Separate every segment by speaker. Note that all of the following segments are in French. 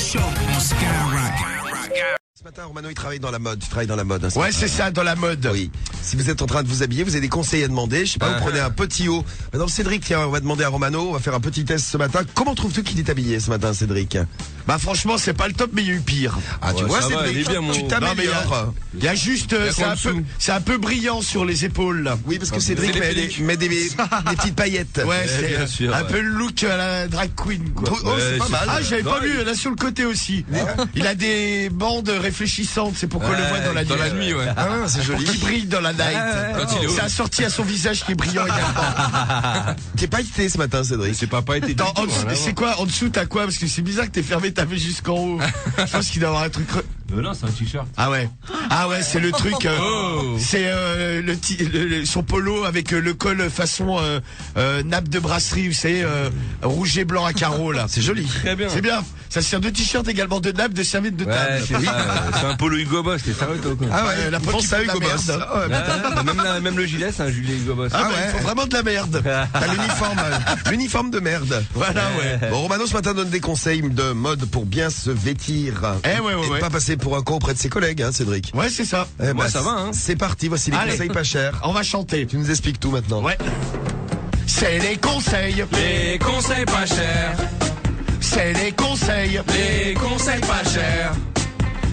Speaker 1: Show on Skyrock.
Speaker 2: Ce matin, Romano, il travaille dans la mode. Tu travailles dans la mode. Hein,
Speaker 3: ouais, c'est ça, dans la mode.
Speaker 2: Oui. Si vous êtes en train de vous habiller, vous avez des conseils à demander. Je sais pas, vous prenez un petit haut. Maintenant, Cédric, tiens, on va demander à Romano, on va faire un petit test ce matin. Comment trouves-tu qu'il est habillé ce matin, Cédric?
Speaker 3: Bah franchement, c'est pas le top, mais il y a eu pire.
Speaker 2: Ah, tu vois, Cédric, tu t'améliores.
Speaker 3: Il y a juste, c'est un peu brillant sur les épaules, là.
Speaker 2: Oui, parce que Cédric met des petites paillettes.
Speaker 3: Ouais, c'est un peu le look à la drag queen, quoi.
Speaker 2: Oh, c'est pas mal.
Speaker 3: Ah, j'avais pas vu, il y en a sur le côté aussi. Il a des bandes réfléchissantes, c'est pourquoi on le voit dans la nuit.
Speaker 4: Dans la nuit, ouais.
Speaker 2: Ah, c'est joli.
Speaker 3: Qui brille dans la night. C'est assorti à son visage qui est brillant également.
Speaker 2: T'es pailleté ce matin, Cédric.
Speaker 4: C'est pas été.
Speaker 3: C'est quoi, en dessous, t'as quoi? Parce que c'est bizarre que t'aies fermé ta vue jusqu'en haut. Je pense qu'il doit y avoir un truc.
Speaker 4: Non, c'est un t-shirt.
Speaker 3: Ah ouais, c'est le truc. C'est son polo avec le col façon nappe de brasserie, vous savez, rouge et blanc à carreaux là. C'est joli.
Speaker 4: Très bien.
Speaker 3: C'est bien. Ça sert de t-shirt également, de nappe, de serviette de table.
Speaker 4: C'est un polo Hugo Boss, t'es sérieux toi quoi?
Speaker 2: Ah ouais,
Speaker 3: la
Speaker 2: pense à Hugo Boss.
Speaker 4: Même le gilet, c'est un gilet Hugo Boss.
Speaker 3: Ah ouais, il faut vraiment de la merde.
Speaker 2: T'as l'uniforme de merde.
Speaker 3: Voilà, ouais.
Speaker 2: Bon, Romano ce matin donne des conseils de mode pour bien se vêtir. Et pas passer pour un con auprès de ses collègues, hein, Cédric.
Speaker 3: Ouais, c'est ça.
Speaker 4: Ça va, hein.
Speaker 2: C'est parti, voici les conseils pas chers.
Speaker 3: On va chanter.
Speaker 2: Tu nous expliques tout maintenant.
Speaker 3: Ouais. C'est les conseils.
Speaker 4: Les conseils pas chers.
Speaker 3: C'est les conseils.
Speaker 4: Les conseils pas chers.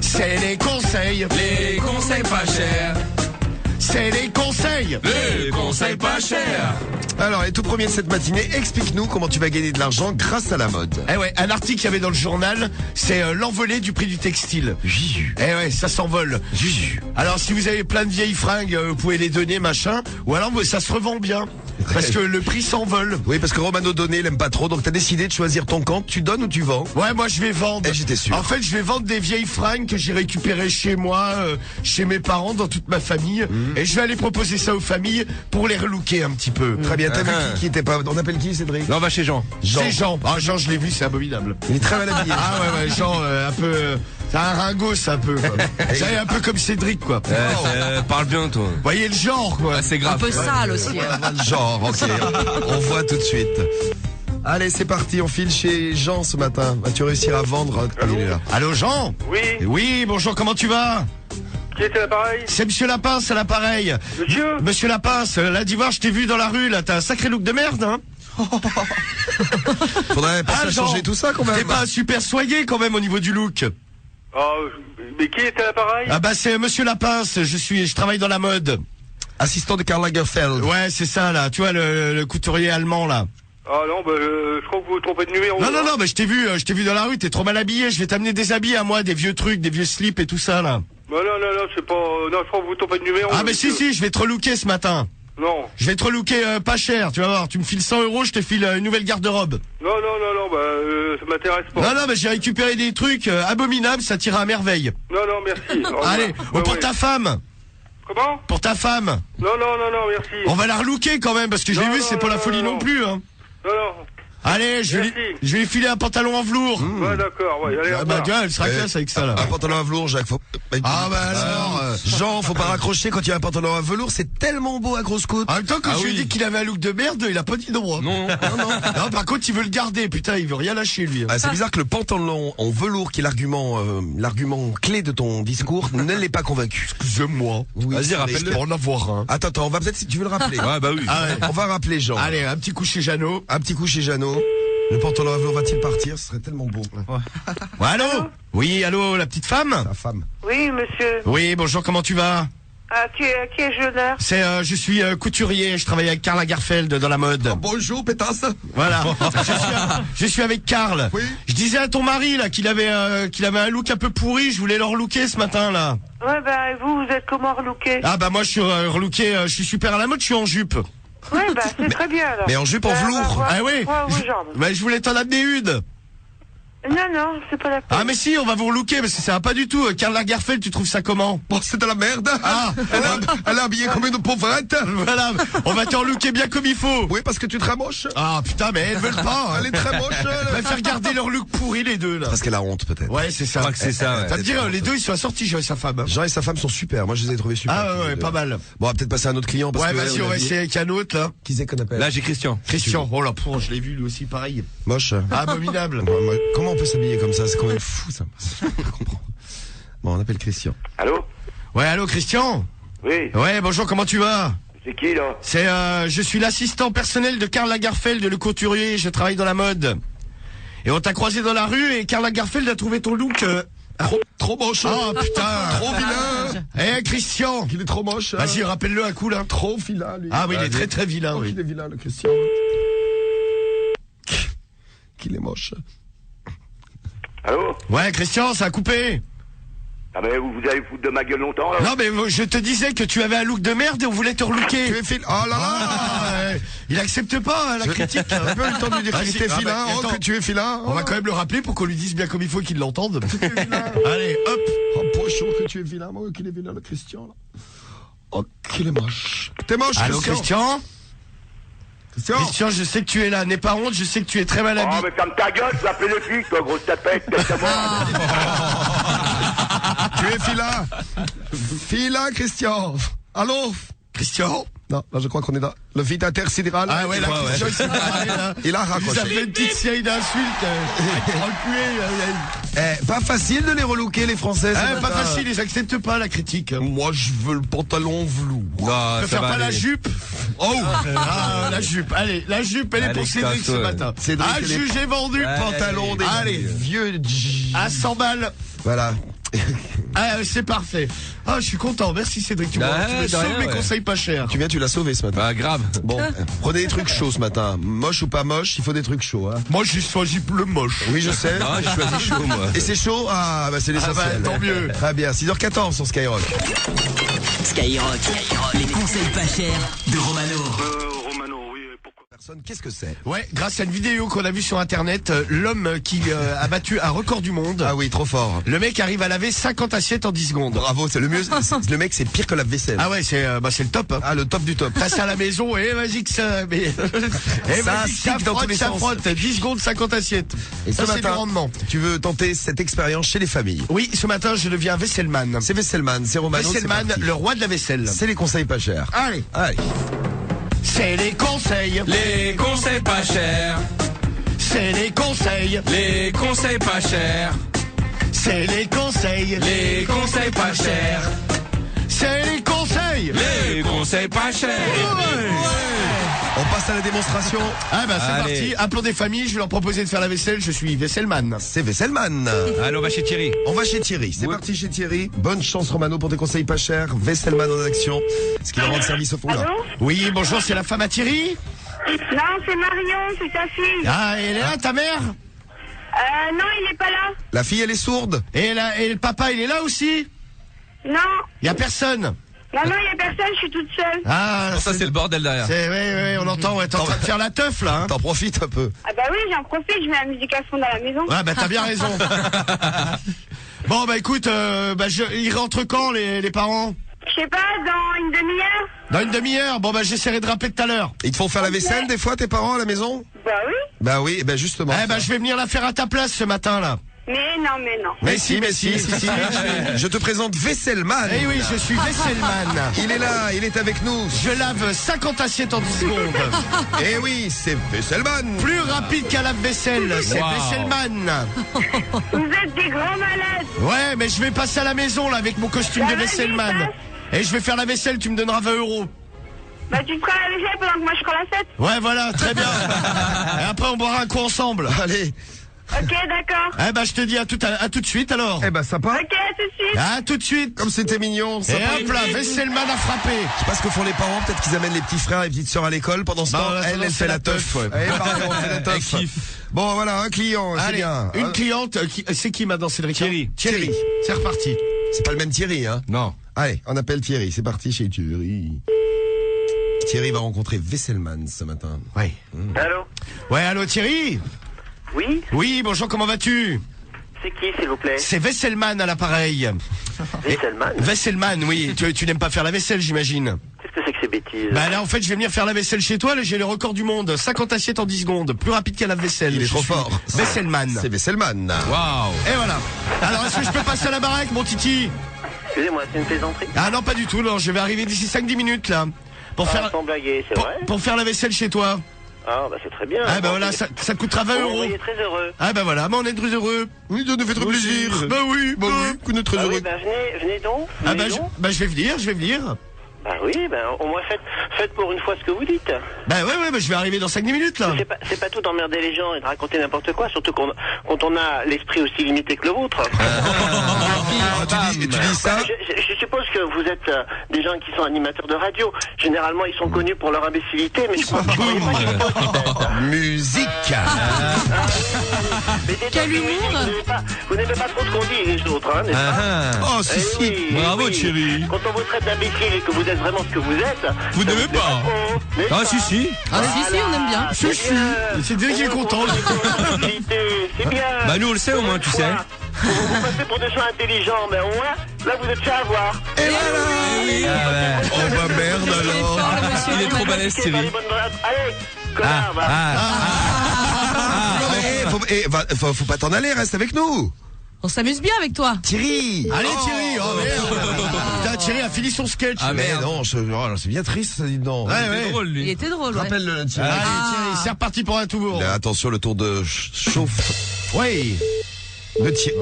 Speaker 3: C'est les conseils.
Speaker 4: Les conseils pas chers.
Speaker 3: C'est les conseils.
Speaker 4: Les conseils pas chers.
Speaker 2: Alors, et tout premier de cette matinée, explique-nous comment tu vas gagner de l'argent grâce à la mode.
Speaker 3: Eh ouais, un article qu'il y avait dans le journal, c'est l'envolée du prix du textile. Eh ouais, ça s'envole. Alors, si vous avez plein de vieilles fringues, vous pouvez les donner, machin. Ou alors, ça se revend bien. Parce que le prix s'envole.
Speaker 2: Oui, parce que Romano donné, il aime pas trop, donc t'as décidé de choisir ton camp. Tu donnes ou tu vends?
Speaker 3: Ouais, moi je vais vendre.
Speaker 2: J'étais sûr.
Speaker 3: En fait, je vais vendre des vieilles fringues que j'ai récupérées chez moi, chez mes parents, dans toute ma famille. Et je vais aller proposer ça aux familles pour les relooker un petit peu.
Speaker 2: Très bien, t'as vu qui était pas... On appelle qui, Cédric?
Speaker 4: Non, on va chez Jean.
Speaker 3: C'est Jean. Ah, Jean, je l'ai vu, c'est abominable.
Speaker 2: Il est très mal habillé.
Speaker 3: Ah ouais, Jean, un peu... c'est un ringot, c'est un peu. C'est un peu comme Cédric, quoi.
Speaker 4: Parle bien, toi.
Speaker 3: Voyez le genre, quoi.
Speaker 4: C'est grave.
Speaker 5: Un peu sale aussi.
Speaker 2: Genre, ok. On voit tout de suite. Allez, c'est parti, on file chez Jean ce matin. Vas-tu réussir à vendre? Il est là.
Speaker 3: Allô, Jean?
Speaker 6: Oui.
Speaker 3: Oui, bonjour, comment tu vas?
Speaker 6: Qui était à l'appareil?
Speaker 3: C'est Monsieur Lapince à l'appareil. Monsieur Lapince, lundi voir, je t'ai vu dans la rue, là, t'as un sacré look de merde, hein?
Speaker 2: Faudrait pas changer tout ça, quand même.
Speaker 3: T'es pas super soigné, quand même, au niveau du look.
Speaker 6: Mais qui était à l'appareil?
Speaker 3: Ah bah, c'est Monsieur Lapince, je travaille dans la mode.
Speaker 2: Assistant de Karl Lagerfeld.
Speaker 3: Ouais, c'est ça, là, tu vois, le couturier allemand, là.
Speaker 6: Ah non, je crois que vous vous trompez de numéro.
Speaker 3: Non, mais je t'ai vu dans la rue, t'es trop mal habillé, je vais t'amener des habits à moi, des vieux trucs, des vieux slips et tout ça, là.
Speaker 6: Non, c'est pas... Non, je crois que vous vous trompez de numéro.
Speaker 3: Ah mais si, je vais te relooker ce matin.
Speaker 6: Non.
Speaker 3: Je vais te relooker pas cher, tu vas voir, tu me files 100 €, je te file une nouvelle garde-robe.
Speaker 6: Non, ça m'intéresse pas.
Speaker 3: Non, mais j'ai récupéré des trucs abominables, ça t'ira à merveille.
Speaker 6: Non, merci.
Speaker 3: Allez, pour ta femme.
Speaker 6: Comment?
Speaker 3: Pour ta femme.
Speaker 6: Non, merci.
Speaker 3: On va la relooker quand même, parce que j'ai vu, c'est pas la folie non plus, hein.
Speaker 6: Non.
Speaker 3: Allez, je vais lui filer un pantalon en velours.
Speaker 6: Ouais, d'accord, ouais, allez,
Speaker 3: elle sera classe avec ça, là.
Speaker 2: Un pantalon à velours, Jacques.
Speaker 3: Ah bah alors
Speaker 2: Jean, faut pas raccrocher quand il y a un pantalon à velours, c'est tellement beau à grosse côte.
Speaker 3: En même temps, quand je lui ai dit qu'il avait un look de merde, il a pas dit non.
Speaker 4: Non.
Speaker 3: Non, par contre, il veut le garder, putain, il veut rien lâcher, lui.
Speaker 2: Ah, c'est bizarre que le pantalon en velours, qui est l'argument clé de ton discours, ne l'ait pas convaincu.
Speaker 3: Excusez-moi.
Speaker 2: Oui,
Speaker 4: vas-y, rappelle-le.
Speaker 3: Pour en avoir un.
Speaker 2: Attends, on va peut-être, si tu veux le rappeler.
Speaker 4: Ouais, bah oui.
Speaker 3: Ah ouais.
Speaker 2: On va rappeler Jean.
Speaker 3: Allez, un petit coup chez Jeannot.
Speaker 2: Un petit coup chez Jeannot. Le pantalon à velours va-t-il partir? Ce serait tellement beau.
Speaker 3: Ouais, allô? Oui, allô, la petite femme?
Speaker 2: La femme.
Speaker 7: Oui, monsieur.
Speaker 3: Oui, bonjour, comment tu vas?
Speaker 7: Qui ai-je l'honneur?
Speaker 3: Je suis couturier, je travaille avec Karl Lagerfeld dans la mode.
Speaker 2: Bonjour, pétasse.
Speaker 3: Voilà. je suis avec Karl.
Speaker 2: Oui.
Speaker 3: Je disais à ton mari, là, qu'il avait un look un peu pourri, je voulais le relooker ce matin, là.
Speaker 7: Ouais, et vous êtes comment relooké?
Speaker 3: Ah, bah, moi, je suis relooké, je suis super à la mode, je suis en jupe.
Speaker 7: Ouais, c'est très bien, alors.
Speaker 2: Mais en jupe en velours.
Speaker 3: Ah oui. Je voulais t'en amener une.
Speaker 7: Non, c'est pas la peine.
Speaker 3: Ah mais si, on va vous relooker parce que ça va pas du tout. Karl Lagerfeld, tu trouves ça comment?
Speaker 2: Bon, c'est de la merde.
Speaker 3: Ah,
Speaker 2: elle est habillée comme une pauvrette.
Speaker 3: Voilà, on va te relooker bien comme il faut.
Speaker 2: Oui, parce que tu es très moche.
Speaker 3: Ah putain, mais elles veulent pas.
Speaker 2: Elle est très moche.
Speaker 3: Elle va faire garder leur look pourri les deux là.
Speaker 2: Parce qu'elle a honte peut-être.
Speaker 3: Ouais, c'est ça.
Speaker 4: Je crois que c'est ça. Ouais.
Speaker 3: Ça veut dire les deux ils sont assortis, Jean et sa femme.
Speaker 2: Jean et sa femme sont super. Moi, je les ai trouvés super.
Speaker 3: Ah ouais, pas mal.
Speaker 2: Bon, on va peut-être passer à un autre client. Parce
Speaker 3: Ouais,
Speaker 2: que
Speaker 3: vas-y, on va essayer avec un autre là.
Speaker 2: Qui c'est qu'on appelle?
Speaker 4: Là, j'ai Christian.
Speaker 3: Christian. Oh là, je l'ai vu lui aussi pareil.
Speaker 2: Moche.
Speaker 3: Abominable.
Speaker 2: Comment on peut s'habiller comme ça? C'est quand même fou, ça. Je peux pas comprendre. Bon, on appelle Christian.
Speaker 6: Allô?
Speaker 3: Ouais, allô Christian?
Speaker 6: Oui,
Speaker 3: Ouais, bonjour, comment tu vas?
Speaker 6: c'est qui là?
Speaker 3: Je suis l'assistant personnel de Karl Lagerfeld, le couturier, je travaille dans la mode. Et on t'a croisé dans la rue et Karl Lagerfeld a trouvé ton look...
Speaker 2: Trop moche.
Speaker 3: Oh putain.
Speaker 2: Trop vilain.
Speaker 3: Eh Christian,
Speaker 2: Il est trop moche. hein.
Speaker 3: vas-y, rappelle-le un coup là.
Speaker 2: Trop vilain, lui.
Speaker 3: Ah oui, il est très très vilain,
Speaker 2: Oh,
Speaker 3: oui.
Speaker 2: qu'il est vilain, le Christian. Qu'il est moche.
Speaker 6: Allô?
Speaker 3: Ouais, Christian, ça a coupé.
Speaker 6: Ah ben vous allez foutre de ma gueule longtemps là?
Speaker 3: Non mais je te disais que tu avais un look de merde et on voulait te relooker.
Speaker 2: Tu es fil. Oh là là.
Speaker 3: Ah, il accepte pas hein, la critique.
Speaker 2: J'ai pas eu le temps de lui dire
Speaker 3: Vas-y,
Speaker 2: qu'il était
Speaker 3: ah,
Speaker 2: filin.
Speaker 3: bah,
Speaker 2: Oh,
Speaker 3: attends.
Speaker 2: que tu es filin.
Speaker 3: On va quand même le rappeler pour qu'on lui dise bien comme il faut qu'il l'entende. Allez, hop.
Speaker 2: Oh, pochon, que tu es vilain. Moi, qu'il est vilain, le Christian, là. Oh, qu'il est moche. T'es moche,
Speaker 3: Allô
Speaker 2: Christian.
Speaker 3: Christian. Christian, je sais que tu es là. N'aie pas honte, je sais que tu es très mal
Speaker 6: Oh
Speaker 3: habillé.
Speaker 6: mais ferme ta gueule, tu vas appeler les flics, toi, grosse tapette, tête à moi.
Speaker 2: Tu es filin. Filin, Christian. Allô?
Speaker 3: Christian.
Speaker 2: Non, là, je crois qu'on est dans le vide intersidéral.
Speaker 3: Ah ouais, là, Christian, il s'est barré, là.
Speaker 2: Il a
Speaker 3: Il nous a
Speaker 2: raccroché.
Speaker 3: fait une petite série d'insultes.
Speaker 2: Pas facile de les relooker, les Français. ce
Speaker 3: Pas
Speaker 2: matin.
Speaker 3: facile, ils acceptent pas la critique.
Speaker 2: Moi, je veux le pantalon velours.
Speaker 4: Non,
Speaker 3: Tu peux faire pas la jupe.
Speaker 2: Oh!
Speaker 3: Ah, la jupe. Allez, la jupe, elle est
Speaker 4: Allez,
Speaker 3: pour Cédric ce
Speaker 4: casse-toi.
Speaker 3: matin.
Speaker 2: Cédric,
Speaker 3: Ah,
Speaker 2: elle est-
Speaker 3: jugé vendu.
Speaker 2: Pantalon des
Speaker 3: Allez.
Speaker 2: vieux.
Speaker 3: À 100 balles.
Speaker 2: Voilà.
Speaker 3: Ah, c'est parfait. Ah, je suis content. Merci Cédric. Tu
Speaker 4: Ah,
Speaker 3: me
Speaker 4: de
Speaker 3: sauves
Speaker 4: rien,
Speaker 3: mes
Speaker 4: ouais.
Speaker 3: conseils pas chers.
Speaker 2: Tu viens, tu l'as sauvé ce matin.
Speaker 4: Bah, grave.
Speaker 2: Bon, prenez des trucs chauds ce matin. Moche ou pas moche, il faut des trucs chauds. Hein.
Speaker 3: Moi, j'ai choisi le moche.
Speaker 2: Oui, je sais.
Speaker 4: Ah, j'ai choisi chaud, moi.
Speaker 2: Et c'est chaud? Ah, bah c'est l'essentiel.
Speaker 3: tant mieux.
Speaker 2: Très bien, 6h14 sur Skyrock.
Speaker 1: Skyrock, les conseils pas chers de Romano.
Speaker 6: Romano, oui, pourquoi?
Speaker 2: Personne, qu'est-ce que c'est?
Speaker 3: Ouais, grâce à une vidéo qu'on a vue sur internet, l'homme qui a battu un record du monde.
Speaker 2: Ah oui, trop fort.
Speaker 3: Le mec arrive à laver 50 assiettes en 10 secondes.
Speaker 2: Bravo, c'est le mieux. Le mec, c'est pire que la vaisselle.
Speaker 3: Ah ouais, c'est le top. Hein.
Speaker 2: Ah, le top du top.
Speaker 3: T'as ça à la maison, et vas-y que ça... Mais... et
Speaker 2: Ça
Speaker 3: vas-y que ça
Speaker 2: pique dans tous
Speaker 3: frotte,
Speaker 2: les
Speaker 3: ça
Speaker 2: sens.
Speaker 3: frotte. 10 secondes, 50 assiettes.
Speaker 2: Et
Speaker 3: ça,
Speaker 2: ce
Speaker 3: c'est du
Speaker 2: matin,
Speaker 3: rendement.
Speaker 2: tu veux tenter cette expérience chez les familles.
Speaker 3: Oui, ce matin, je deviens Vesselman.
Speaker 2: C'est Vesselman, c'est Romano, c'est
Speaker 3: Vesselman,
Speaker 2: parti.
Speaker 3: le roi de la vaisselle.
Speaker 2: C'est les conseils pas chers.
Speaker 3: Allez,
Speaker 2: Allez.
Speaker 3: c'est les conseils.
Speaker 4: Les conseils pas chers.
Speaker 3: C'est les conseils.
Speaker 4: Les conseils pas chers.
Speaker 3: C'est les conseils.
Speaker 4: Les conseils pas chers.
Speaker 3: C'est les conseils.
Speaker 4: Les conseils pas chers.
Speaker 2: On passe à la démonstration.
Speaker 3: Ah bah c'est
Speaker 4: Allez.
Speaker 3: parti. Appelons des familles, je vais leur proposer de faire la vaisselle. Je suis Vesselman.
Speaker 2: C'est Vesselman.
Speaker 4: Allô, on va chez Thierry.
Speaker 2: On va chez Thierry. C'est
Speaker 4: Oui.
Speaker 2: parti chez Thierry. Bonne chance Romano pour tes conseils pas chers. Vesselman en action. Ce qui va rendre service au fond là.
Speaker 7: Allô?
Speaker 3: Oui, bonjour, c'est la femme à Thierry.
Speaker 7: Non, c'est Marion, c'est sa fille.
Speaker 3: Ah, elle est là, ta mère.
Speaker 7: Non, il est pas là.
Speaker 2: La fille, elle est sourde.
Speaker 3: Et le papa, il est là aussi.
Speaker 7: Non.
Speaker 3: Y a personne.
Speaker 7: Non, il y a personne, je suis toute seule.
Speaker 3: Ah,
Speaker 4: Ça, c'est le bordel derrière.
Speaker 3: ouais, on entend. Ouais, t'es en train de faire la teuf là. Hein.
Speaker 2: T'en profites un peu.
Speaker 7: Ah bah oui, j'en profite, je mets la musique à fond dans la maison.
Speaker 3: Ouais, bah t'as bien raison. Bon, bah écoute, ils rentrent quand les parents?
Speaker 7: Je sais pas, dans une demi-heure.
Speaker 3: Dans une demi-heure. Bon, bah j'essaierai de rappeler tout à l'heure.
Speaker 2: Ils te font faire la vaisselle des fois tes parents à la maison?
Speaker 7: Bah oui.
Speaker 2: Bah oui, ben justement.
Speaker 3: Eh bah je vais venir la faire à ta place ce matin là.
Speaker 7: Mais non.
Speaker 2: Mais si. Je te présente Vesselman.
Speaker 3: Eh oui, je suis Vesselman.
Speaker 2: Il est là, il est avec nous.
Speaker 3: Je lave 50 assiettes en 10 secondes.
Speaker 2: Eh oui, c'est Vesselman.
Speaker 3: Plus rapide qu'un lave-vaisselle, c'est
Speaker 4: Wow.
Speaker 3: Vesselman.
Speaker 7: Vous êtes des grands malades.
Speaker 3: Ouais, mais je vais passer à la maison là avec mon costume
Speaker 7: Bah,
Speaker 3: de
Speaker 7: vas-y,
Speaker 3: Vesselman.
Speaker 7: passe.
Speaker 3: Et je vais faire la vaisselle, tu me donneras 20 €.
Speaker 7: Bah tu feras la vaisselle pendant que moi je ferai la fête.
Speaker 3: Ouais, voilà, très bien. Et après on boira un coup ensemble.
Speaker 2: Allez.
Speaker 7: Ok, d'accord.
Speaker 3: Eh bah je te dis à tout de suite alors.
Speaker 2: Eh ben sympa.
Speaker 7: Ok, à tout de suite.
Speaker 3: À tout de suite.
Speaker 2: Comme c'était mignon.
Speaker 3: Et
Speaker 2: Sympa.
Speaker 3: hop là, Vesselman a frappé.
Speaker 2: Je sais pas ce que font les parents, peut-être qu'ils amènent les petits frères et les petites sœurs à l'école pendant ce
Speaker 3: Bah,
Speaker 2: temps.
Speaker 3: en attendant,
Speaker 2: Elle
Speaker 3: c'est
Speaker 2: fait
Speaker 3: la
Speaker 2: la teuf.
Speaker 3: teuf, ouais.
Speaker 2: Eh, pardon, c'est la teuf.
Speaker 4: Elle kiffe.
Speaker 2: Bon, voilà, un client, c'est
Speaker 3: Allez,
Speaker 2: bien.
Speaker 3: une cliente, c'est qui maintenant Cédric?
Speaker 4: Thierry.
Speaker 3: Thierry. C'est reparti.
Speaker 2: C'est pas le même Thierry, hein.
Speaker 4: Non.
Speaker 2: Allez, on appelle Thierry. C'est parti chez Thierry. Thierry va rencontrer Vesselman ce matin.
Speaker 3: Ouais.
Speaker 6: Allô?
Speaker 3: Ouais, allô Thierry?
Speaker 6: Oui?
Speaker 3: Oui, bonjour, comment vas-tu?
Speaker 6: C'est qui, s'il vous plaît?
Speaker 3: C'est Vesselman à l'appareil.
Speaker 6: Vesselman?
Speaker 3: Vesselman, oui. Tu n'aimes pas faire la vaisselle, j'imagine.
Speaker 6: Qu'est-ce que c'est que ces bêtises?
Speaker 3: Bah là, en fait, je vais venir faire la vaisselle chez toi. Là, j'ai le record du monde. 50 assiettes en 10 secondes. Plus rapide qu'à la vaisselle.
Speaker 2: Il est
Speaker 3: Je
Speaker 2: trop
Speaker 3: suis
Speaker 2: fort.
Speaker 3: Vesselman.
Speaker 2: C'est Vesselman.
Speaker 4: Waouh.
Speaker 3: Et voilà. Alors, est-ce que je peux passer à la baraque, mon titi?
Speaker 6: Excusez-moi, c'est une plaisanterie?
Speaker 3: Ah non, pas du tout. Non, je vais arriver d'ici 5-10 minutes, là. Pour faire,
Speaker 6: Sans blaguer, c'est vrai?
Speaker 3: pour faire la vaisselle chez toi.
Speaker 6: Ah, bah c'est très bien.
Speaker 3: Ah bah voilà, ça coûtera 20
Speaker 6: Vous
Speaker 3: euros.
Speaker 6: voyez très heureux.
Speaker 3: Ah bah voilà, mais on est très heureux. Oui, ça nous fait très
Speaker 2: Nous aussi.
Speaker 3: plaisir. Bah oui, qu'on est très
Speaker 6: Ah
Speaker 3: heureux.
Speaker 6: oui, bah venez donc.
Speaker 3: Ah
Speaker 6: Venez
Speaker 3: bah
Speaker 6: donc.
Speaker 3: je vais venir.
Speaker 6: Bah oui, bah au moins faites pour une fois ce que vous dites.
Speaker 3: Bah ouais, bah je vais arriver dans 5-10 minutes là.
Speaker 6: C'est pas tout d'emmerder les gens et de raconter n'importe quoi, surtout quand on a l'esprit aussi limité que le vôtre.
Speaker 2: Ah, tu dis ça
Speaker 6: Je suppose que vous êtes des gens qui sont animateurs de radio. Généralement, ils sont connus pour leur imbécilité, mais je croyais pas qu'ils étaient aussi bêtes.
Speaker 2: Musique.
Speaker 6: Mais des
Speaker 5: Quel
Speaker 6: gens de musique,
Speaker 5: humour.
Speaker 6: vous n'aimez pas trop ce qu'on dit les autres, hein, n'est-ce pas?
Speaker 2: Oh, si,
Speaker 6: Eh
Speaker 2: si.
Speaker 6: oui,
Speaker 4: Bravo,
Speaker 6: oui.
Speaker 4: chérie.
Speaker 6: Quand on vous traite d'imbécile et que vous êtes vraiment ce que vous êtes,
Speaker 4: Vous
Speaker 6: ça
Speaker 4: n'aimez
Speaker 6: vous plaît
Speaker 4: pas.
Speaker 6: trop, n'est-ce
Speaker 4: Ah,
Speaker 6: pas?
Speaker 4: si.
Speaker 5: Ah si, on aime bien.
Speaker 3: Si, si. C'est dire qu'il est content.
Speaker 6: C'est bien.
Speaker 4: Bah, nous, on le sait, au moins, tu sais.
Speaker 6: Vous passez pour des gens intelligents, mais au moins, là, vous êtes fait avoir.
Speaker 2: Et voilà. Oh bah merde alors.
Speaker 4: Il est trop balèze,
Speaker 6: Allez,
Speaker 4: Thierry.
Speaker 6: connard, va.
Speaker 2: Non, mais, faut pas t'en aller, reste avec nous.
Speaker 5: On s'amuse bien avec toi.
Speaker 2: Thierry.
Speaker 3: Allez Thierry, oh merde. Putain, Thierry a fini son sketch.
Speaker 4: Ah,
Speaker 2: Mais
Speaker 4: merde.
Speaker 2: non, c'est bien triste ça, dis donc.
Speaker 3: Ouais,
Speaker 4: C'est
Speaker 3: ouais.
Speaker 4: drôle,
Speaker 5: Il
Speaker 4: lui.
Speaker 5: était drôle, ouais.
Speaker 2: Rappelle-le, Thierry.
Speaker 3: Allez Thierry, c'est reparti pour un tour.
Speaker 2: Attention, le tour de chauffe.
Speaker 3: Oui.
Speaker 2: De Thierry.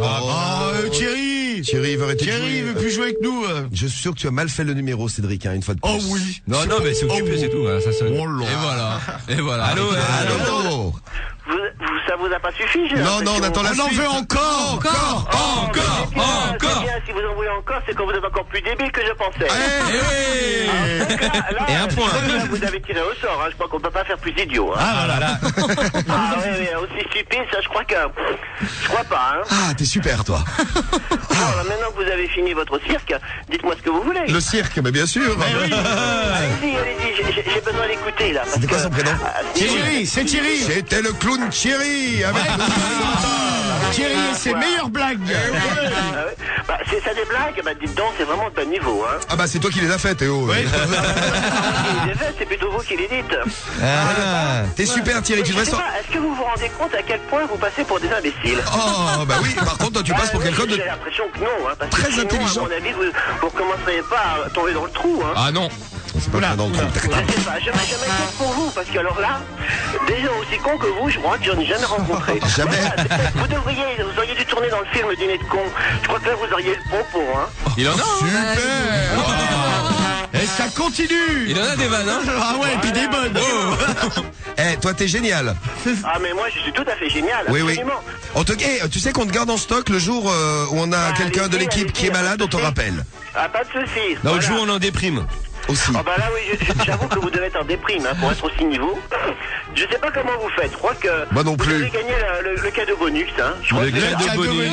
Speaker 3: Thierry.
Speaker 2: Thierry veut arrêter de
Speaker 3: Thierry, il
Speaker 2: jouer.
Speaker 3: veut plus jouer avec nous.
Speaker 2: Je suis sûr que tu as mal fait le numéro, Cédric, une fois de plus.
Speaker 3: Oh oui.
Speaker 4: Non, mais c'est occupé, c'est tout. Hein, ça sonne.
Speaker 3: Oh là.
Speaker 4: Et voilà. Allô,
Speaker 2: Allô.
Speaker 6: Ça vous a pas suffi, j'ai
Speaker 2: Non,
Speaker 6: l'impression.
Speaker 2: on attend la
Speaker 3: On en
Speaker 2: suite.
Speaker 3: veut encore.
Speaker 5: Encore.
Speaker 4: Encore.
Speaker 6: C'est bien, si vous en voulez encore, c'est quand vous êtes encore plus débile que je pensais. Là,
Speaker 4: Et un point.
Speaker 6: là, vous avez tiré au sort, hein. Je crois qu'on peut pas faire plus idiot. Hein.
Speaker 3: Ah voilà.
Speaker 6: Ah oui, aussi stupide, ça je crois pas. Hein.
Speaker 2: Ah, t'es super, toi.
Speaker 6: Alors, maintenant que vous avez fini votre cirque, dites-moi ce que vous voulez.
Speaker 2: Le cirque, mais bien sûr.
Speaker 6: Allez-y, j'ai besoin d'écouter là.
Speaker 2: C'était quoi son prénom?
Speaker 3: Thierry, c'est Thierry.
Speaker 2: C'était le clown Thierry avec
Speaker 3: Thierry et ses meilleures blagues.
Speaker 6: Bah, c'est ça des blagues, bah dites donc, c'est vraiment de bas niveau. Hein.
Speaker 2: Ah bah c'est toi qui les as fait, Théo.
Speaker 6: C'est plutôt vous qui les dites.
Speaker 2: T'es super, Thierry, tu
Speaker 6: Je
Speaker 2: devrais
Speaker 6: sais
Speaker 2: sortir.
Speaker 6: pas, est-ce que vous vous rendez compte à quel point vous passez pour des imbéciles?
Speaker 2: Oh bah oui, par contre toi tu passes pour quelqu'un de
Speaker 6: J'ai l'impression que non, hein, parce
Speaker 2: très
Speaker 6: que sinon,
Speaker 2: intelligent.
Speaker 6: à mon avis, vous recommenceriez pas à tomber dans le trou. Hein.
Speaker 4: Ah non.
Speaker 2: C'est pas très dans le trou.
Speaker 6: Je sais pas, je m'inquiète pour vous, parce que alors là, des gens aussi cons que vous, je crois que j'en ai jamais rencontré.
Speaker 2: Jamais.
Speaker 6: Voilà, vous auriez dû tourner dans le film Dîner de con. Je crois que là, vous auriez le pompon, hein.
Speaker 4: Il en a.
Speaker 3: Et ça continue.
Speaker 4: Il en a des vannes, hein.
Speaker 3: Ah ouais, et puis des bonnes.
Speaker 2: Eh, toi t'es génial.
Speaker 6: Ah, mais moi, je suis tout à fait génial,
Speaker 2: Oui, oui.
Speaker 6: absolument.
Speaker 2: Tu sais qu'on te garde en stock le jour où on a quelqu'un de l'équipe qui est malade, on te rappelle.
Speaker 6: Ah, pas de soucis.
Speaker 4: L'autre
Speaker 6: Voilà.
Speaker 4: jour, on en déprime.
Speaker 2: Aussi.
Speaker 6: Ah bah là oui, j'avoue que vous devez être en déprime hein, pour être aussi niveau. Je sais pas comment vous faites. Je crois que
Speaker 2: Moi non
Speaker 6: vous
Speaker 2: plus.
Speaker 6: avez gagné le cadeau bonus. Hein. Je crois
Speaker 4: Le
Speaker 6: que c'est
Speaker 4: cadeau
Speaker 6: ça.
Speaker 4: bonus.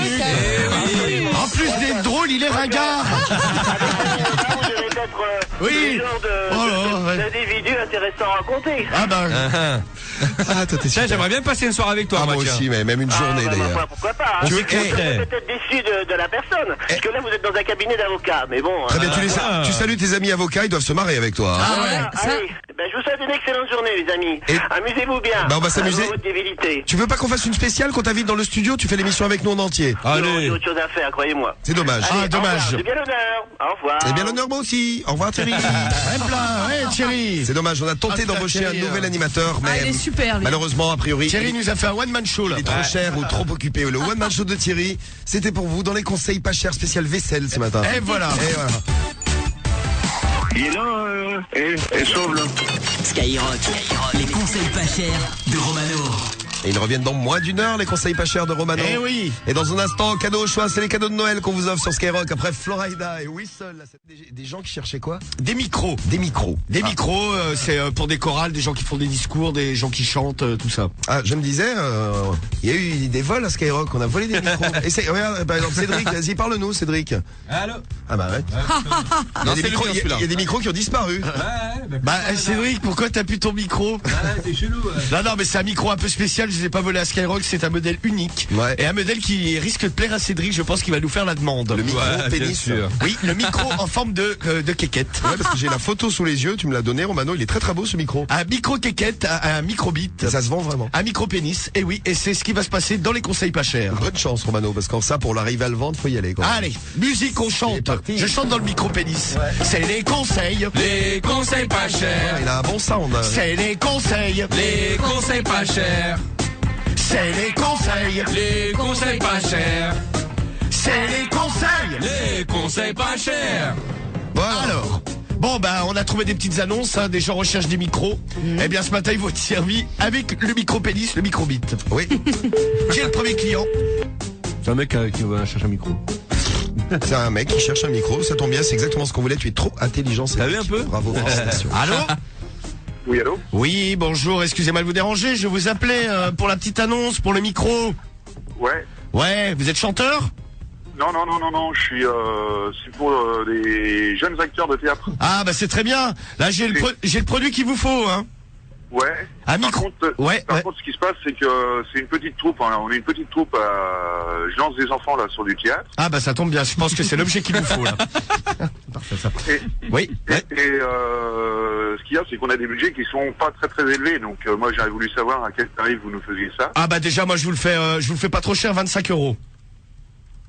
Speaker 3: En plus d'être drôle, il est ringard.
Speaker 6: Vous devez être
Speaker 3: Oui.
Speaker 6: le genre
Speaker 3: Oh là, ouais.
Speaker 6: d'individu intéressant à raconter.
Speaker 3: Ah bah.
Speaker 2: Ah, toi t'es
Speaker 4: Tiens,
Speaker 2: super.
Speaker 4: j'aimerais bien passer une soirée avec toi,
Speaker 2: Ah, moi
Speaker 4: tiens.
Speaker 2: aussi, mais même une journée
Speaker 6: bah,
Speaker 2: d'ailleurs.
Speaker 6: pourquoi pas hein.
Speaker 2: Tu veux-
Speaker 6: Vous êtes peut-être déçu de la personne. Parce que là vous êtes dans un cabinet d'avocats. Mais bon.
Speaker 2: Très bien, tu salues tes amis avocats, ils doivent se marier avec toi. Hein.
Speaker 6: Voilà,
Speaker 5: ça-
Speaker 6: allez. Ben, je vous souhaite une excellente journée les amis.
Speaker 2: Et-
Speaker 6: Amusez-vous bien.
Speaker 2: Bah, on va s'amuser.
Speaker 6: À votre débilité.
Speaker 2: Tu veux pas qu'on fasse une spéciale, qu'on t'invite dans le studio, tu fais l'émission avec nous en entier.
Speaker 6: Non, j'ai
Speaker 4: Allez.
Speaker 6: autre chose à faire, croyez-moi.
Speaker 2: C'est dommage.
Speaker 6: Allez,
Speaker 3: dommage.
Speaker 6: au revoir. J'ai bien l'honneur. Au revoir.
Speaker 2: Eh bien l'honneur moi aussi. Au revoir Thierry.
Speaker 3: Ouais, Thierry.
Speaker 2: C'est dommage, on a tenté
Speaker 3: Ah,
Speaker 2: d'embaucher un
Speaker 3: Thierry,
Speaker 2: nouvel animateur, mais
Speaker 5: Ah, il est super, lui.
Speaker 2: malheureusement, a priori,
Speaker 3: Thierry nous a fait un one-man show là.
Speaker 2: il est trop cher ou trop occupé. Le one man show de Thierry, c'était pour vous dans les conseils pas chers spécial vaisselle ce matin.
Speaker 3: Et voilà.
Speaker 2: Et voilà.
Speaker 6: Il est là, et sauve-le.
Speaker 1: Skyrock, les conseils pas chers de Romano.
Speaker 2: Et ils reviennent dans moins d'une heure, les conseils pas chers de Romano.
Speaker 3: Eh oui.
Speaker 2: Et dans un instant, cadeau au choix, c'est les cadeaux de Noël qu'on vous offre sur Skyrock. Après Florida et Whistle, là, c'est des gens qui cherchaient quoi?
Speaker 3: Des micros.
Speaker 2: Des micros.
Speaker 3: Des micros, c'est pour des chorales, des gens qui font des discours, des gens qui chantent, tout ça.
Speaker 2: Ah, je me disais, il y a eu des vols à Skyrock, on a volé des micros. Et regarde, par exemple, Cédric, vas-y, parle-nous, Cédric.
Speaker 4: Allô.
Speaker 2: Ah bah ouais. Il y a des micros- il y a des micros qui ont disparu.
Speaker 3: Bah Cédric, pourquoi t'as plus ton micro?
Speaker 4: c'est chelou.
Speaker 3: Non, mais c'est un micro un peu spécial je les ai pas volés à Skyrock, c'est un modèle unique.
Speaker 2: Ouais.
Speaker 3: Et un modèle qui risque de plaire à Cédric, je pense qu'il va nous faire la demande.
Speaker 2: Le micro
Speaker 4: Ouais, bien
Speaker 2: pénis.
Speaker 4: sûr.
Speaker 3: Oui, le micro en forme de quéquette.
Speaker 2: Ouais, parce que j'ai la photo sous les yeux, tu me l'as donné, Romano, il est très très beau ce micro.
Speaker 3: Un micro quéquette, un micro bit,
Speaker 2: Et ça se vend vraiment.
Speaker 3: un micro pénis. Et oui, et c'est ce qui va se passer dans les conseils pas chers.
Speaker 2: Bonne chance, Romano, parce qu'en ça, pour l'arriver à le vendre, faut y aller, quoi.
Speaker 3: Allez, musique, on chante.
Speaker 2: parti.
Speaker 3: Je chante dans le micro pénis. C'est les conseils.
Speaker 4: Les conseils pas chers.
Speaker 2: Il a un bon sound. Hein.
Speaker 3: C'est les conseils.
Speaker 4: Les conseils pas chers.
Speaker 3: C'est les conseils.
Speaker 4: Les conseils pas chers.
Speaker 3: C'est les conseils.
Speaker 4: Les conseils pas chers.
Speaker 2: Voilà.
Speaker 3: Alors, bon bah on a trouvé des petites annonces, hein, des gens recherchent des micros. Eh bien ce matin ils vont être servis avec le micro pénis, le micro bit.
Speaker 2: Oui.
Speaker 3: J'ai le premier client.
Speaker 4: C'est un mec qui va chercher un micro.
Speaker 2: C'est un mec qui cherche un micro, ça tombe bien, c'est exactement ce qu'on voulait. Tu es trop intelligent, c'est
Speaker 4: T'as vu un peu
Speaker 2: Bravo, félicitations.
Speaker 3: Allô?
Speaker 6: Oui, allô?
Speaker 3: Oui, bonjour, excusez-moi de vous déranger, je vous appelais pour la petite annonce, pour le micro.
Speaker 6: Ouais.
Speaker 3: Ouais, vous êtes chanteur?
Speaker 6: Non, je suis, c'est pour des jeunes acteurs de théâtre.
Speaker 3: Ah bah c'est très bien. Là j'ai le produit qu'il vous faut, hein.
Speaker 6: Ouais.
Speaker 3: Un
Speaker 6: Par
Speaker 3: micro.
Speaker 6: contre,
Speaker 3: Ouais,
Speaker 6: par
Speaker 3: ouais.
Speaker 6: contre, ce qui se passe, c'est que c'est une petite troupe. Hein. On est une petite troupe. Je lance des enfants là sur du théâtre.
Speaker 3: Ah bah ça tombe bien, je pense que c'est l'objet qu'il vous faut là. Parfait, ça.
Speaker 6: Et,
Speaker 3: Oui. Ouais.
Speaker 6: ce qu'il y a, c'est qu'on a des budgets qui sont pas très très élevés. Donc moi, j'aurais voulu savoir à quel tarif vous nous faisiez ça.
Speaker 3: Ah bah déjà moi je vous le fais pas trop cher, 25 €.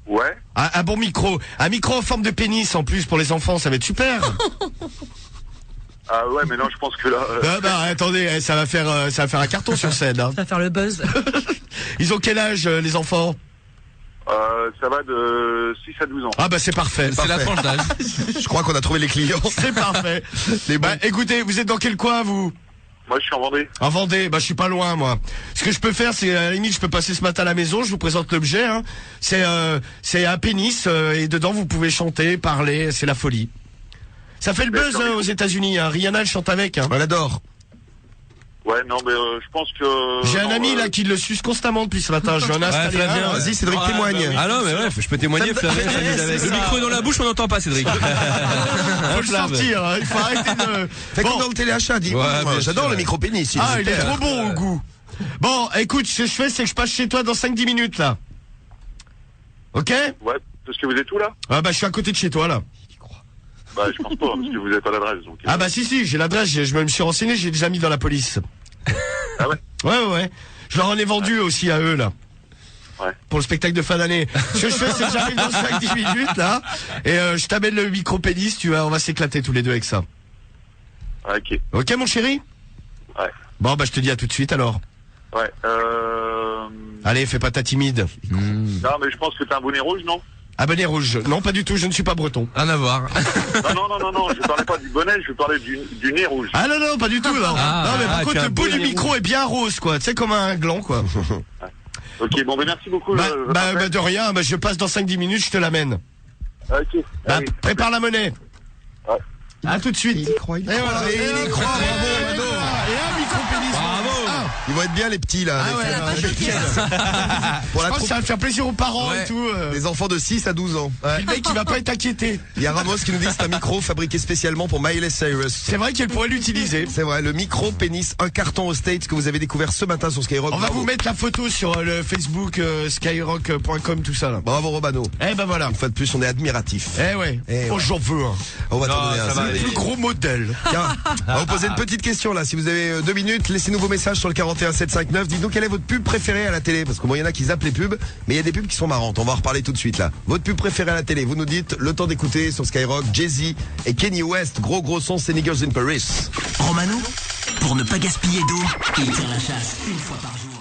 Speaker 6: Ouais.
Speaker 3: Un bon micro, un micro en forme de pénis en plus pour les enfants, ça va être super.
Speaker 6: Ah ouais, mais non, je pense que là.
Speaker 3: Ah bah attendez, ça va faire un carton sur scène. Hein.
Speaker 5: Ça va faire le buzz.
Speaker 3: Ils ont quel âge les enfants?
Speaker 6: Ça va de 6 à 12 ans.
Speaker 3: Ah bah c'est parfait.
Speaker 4: C'est la tranche d'âge.
Speaker 2: Je crois qu'on a trouvé les clients.
Speaker 3: C'est parfait. Bah écoutez, vous êtes dans quel coin vous?
Speaker 6: Moi, je suis en Vendée.
Speaker 3: En Vendée, bah je suis pas loin moi. Ce que je peux faire, c'est à la limite, je peux passer ce matin à la maison, je vous présente l'objet. Hein. C'est un pénis et dedans vous pouvez chanter, parler, c'est la folie. Ça fait le buzz aux États-Unis. Hein. Rihanna elle chante avec. Hein.
Speaker 2: On l'adore.
Speaker 6: Ouais, non, mais je pense que.
Speaker 3: J'ai un
Speaker 6: non,
Speaker 3: ami là qui le suce constamment depuis ce matin. Je vais en installer
Speaker 4: Flavien,
Speaker 3: un.
Speaker 2: Vas-y, Cédric, témoigne.
Speaker 4: Ah non, mais bref, je peux témoigner.
Speaker 2: Ça me-
Speaker 4: Flavien, s'amuse avec.
Speaker 2: c'est
Speaker 4: Le
Speaker 2: ça.
Speaker 4: micro est dans la bouche, on n'entend pas, Cédric.
Speaker 3: Faut le sortir. Hein. Il faut arrêter de.
Speaker 2: Fais
Speaker 3: Bon.
Speaker 2: comme dans le téléachat, dis.
Speaker 4: Ouais, bien
Speaker 2: J'adore
Speaker 4: sûr.
Speaker 2: le micro pénis.
Speaker 3: Ah, il est trop bon au goût. Bon, écoute, ce que je fais, c'est que je passe chez toi dans 5-10 minutes, là. Ok?
Speaker 6: Ouais, parce que vous êtes où là?
Speaker 3: Ah bah, je suis à côté de chez toi, là.
Speaker 6: Bah, je pense pas, parce que vous n'avez pas l'adresse. Donc,
Speaker 3: Ah bah, si, j'ai l'adresse, je me suis renseigné, j'ai des amis dans la police.
Speaker 6: Ah ouais?
Speaker 3: Ouais. Je leur en ai vendu aussi à eux, là.
Speaker 6: Ouais.
Speaker 3: Pour le spectacle de fin d'année. Ce que je fais, c'est que j'arrive dans 5-10 minutes, là. Et je t'amène le micro-pénis, tu vois, on va s'éclater tous les deux avec ça.
Speaker 6: Ah, ok.
Speaker 3: Ok, mon chéri?
Speaker 6: Ouais.
Speaker 3: Bon, bah, je te dis à tout de suite, alors.
Speaker 6: Ouais.
Speaker 3: Allez, fais pas ta timide.
Speaker 6: Non, mais je pense que t'as un bonnet rouge, non?
Speaker 3: Ah, bonnet rouge. Non, pas du tout, je ne suis pas breton.
Speaker 4: Rien à voir.
Speaker 6: Non, je parlais pas du bonnet, je parlais du nez rouge.
Speaker 3: Ah non, pas du tout, non.
Speaker 4: Ah,
Speaker 3: Non, mais par
Speaker 4: tu
Speaker 3: contre,
Speaker 4: as
Speaker 3: le
Speaker 4: un
Speaker 3: bout du
Speaker 4: bonnet
Speaker 3: micro est bien rose, quoi. Tu sais, comme un gland, quoi.
Speaker 6: Ok, bon, ben merci beaucoup.
Speaker 3: Bah, de rien, bah, je passe dans 5-10 minutes, je te l'amène.
Speaker 6: Ok.
Speaker 3: Bah,
Speaker 6: Allez.
Speaker 3: prépare la monnaie.
Speaker 6: Ouais.
Speaker 3: À tout de suite.
Speaker 2: Il y croit, il y
Speaker 3: Et
Speaker 2: croit.
Speaker 3: voilà.
Speaker 2: Et il y croit, bravo, Romano.
Speaker 3: Et un micro-pénis.
Speaker 4: Bravo.
Speaker 2: Ils vont être bien les petits là.
Speaker 3: Ah ouais,
Speaker 2: avec,
Speaker 3: la
Speaker 2: pour
Speaker 3: Je
Speaker 2: la
Speaker 3: pense que ça va faire plaisir aux parents
Speaker 4: Ouais.
Speaker 3: et tout.
Speaker 2: les enfants de 6 à 12 ans.
Speaker 3: Le mec, il va pas être inquiété.
Speaker 2: Il y a Ramos qui nous dit que c'est un micro fabriqué spécialement pour Miley Cyrus.
Speaker 3: C'est vrai qu'elle pourrait l'utiliser.
Speaker 2: C'est vrai, le micro pénis, un carton au States que vous avez découvert ce matin sur Skyrock.
Speaker 3: On va
Speaker 2: Bravo.
Speaker 3: vous mettre la photo sur le Facebook skyrock.com, tout ça là.
Speaker 2: Bravo Romano.
Speaker 3: Eh ben voilà.
Speaker 2: Une fois de plus, on est admiratif.
Speaker 3: Eh ouais.
Speaker 2: Eh
Speaker 3: Oh,
Speaker 2: ouais.
Speaker 3: j'en veux un.
Speaker 2: On va t'en
Speaker 4: Non,
Speaker 2: donner
Speaker 4: ça
Speaker 2: un.
Speaker 4: va
Speaker 2: c'est-
Speaker 4: aller.
Speaker 3: Le plus gros modèle.
Speaker 2: Tiens, on va vous poser une petite question là. Si vous avez 2 minutes, laissez-nous vos messages sur le 41 759. Dites-nous quelle est votre pub préférée à la télé. Parce que bon, il y en a qui zappent les pubs, mais il y a des pubs qui sont marrantes. On va en reparler tout de suite là. Votre pub préférée à la télé. Vous nous dites le temps d'écouter sur Skyrock, Jay-Z et Kanye West. Gros son, c'est Niggas in Paris.
Speaker 1: Romano, pour ne pas gaspiller d'eau, il tire la chasse une fois par jour.